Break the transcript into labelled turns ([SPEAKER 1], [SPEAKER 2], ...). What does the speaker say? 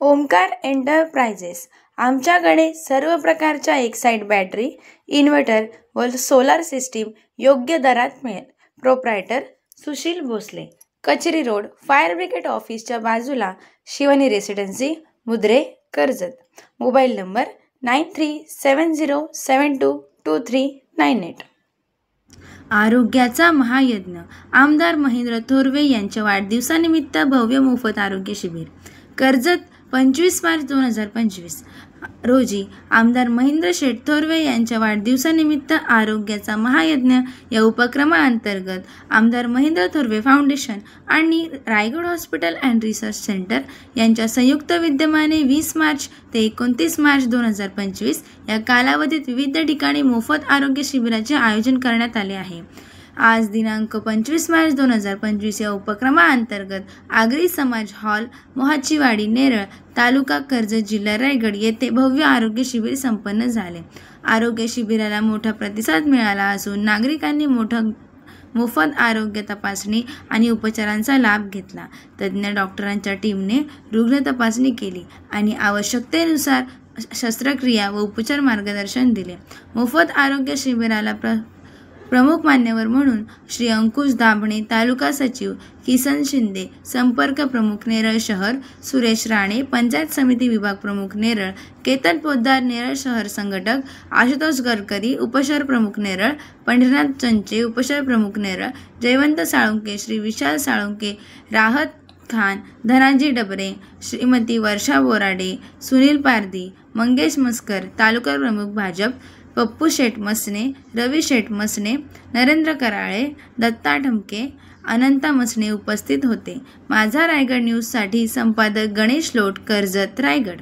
[SPEAKER 1] Omkar enterprises आमच्याकडे सर्व प्रकारच्या एक्साइट बॅटरी, इन्व्हर्टर व सोलार सिस्टीम योग्य दरात मिळेल. प्रोप्रायटर सुशील भोसले, कचेरी रोड, फायर ब्रिगेड ऑफिसच्या बाजूला, Shivani residency, Mudre, Karjat. Mobile number 9370722398. आरोग्याचा महायज्ञ आमदार महेंद्र थोरवे यांच्या वाढदिवसानिमित्त भव्य मोफत आरोग्य शिबिर. कर्जत 25 मार्च 2025 रोजी आमदार महेंद्र शेठ थोरवे यांच्या वाढदिवसानिमित्त आरोग्याचा महायज्ञ या उपक्रमाअंतर्गत आमदार महेंद्र थोरवे फाउंडेशन आणि Raigad hospital and research centre यांच्या संयुक्त विद्यमाने 20 मार्च ते 29 मार्च 2025 या कालावधीत विविध ठिकाणी मोफत आरोग्य शिबिराचे आयोजन करण्यात आले आहे. आज दिनांक 25 मार्च 2025 या उपक्रमाअंतर्गत आगरी समाज हॉल, मोहाचीवाडी, नेरळ, तालुका कर्जत, जिल्हा रायगड येथे भव्य आरोग्य शिबिर संपन्न झाले. आरोग्य शिबिराला मोठा प्रतिसाद मिळाला असून नागरिकांनी मोफत आरोग्य तपासणी आणि उपचारांचा लाभ घेतला. तज्ज्ञ डॉक्टरांच्या टीमने रुग्ण तपासणी केली आणि आवश्यकतेनुसार शस्त्रक्रिया व उपचार मार्गदर्शन दिले. मोफत आरोग्य शिबिराला प्रमुख मान्यवर म्हणून श्री अंकुश दाभणे, तालुका सचिव किसन शिंदे, संपर्क प्रमुख नेरळ शहर सुरेश राणे, पंचायत समिती विभाग प्रमुख नेरळ केतन पोद्दार, नेरळ शहर संघटक आशुतोष गडकरी, उपशहर प्रमुख नेरळ पंढरीनाथ चंचे, उपशहर प्रमुख नेरळ जयवंत साळुंके, श्री विशाल साळुंके, राहत खान, धनाजी डबरे, श्रीमती वर्षा बोराडे, सुनील पारधी, मंगेश मस्कर, तालुका प्रमुख भाजप पप्पू शेठ मसने, रवी शेठ मसने, नरेंद्र कराळे, दत्ता ठमके, अनंता मसने उपस्थित होते. माझा रायगड न्यूजसाठी संपादक गणेश लोट, कर्जत, रायगड.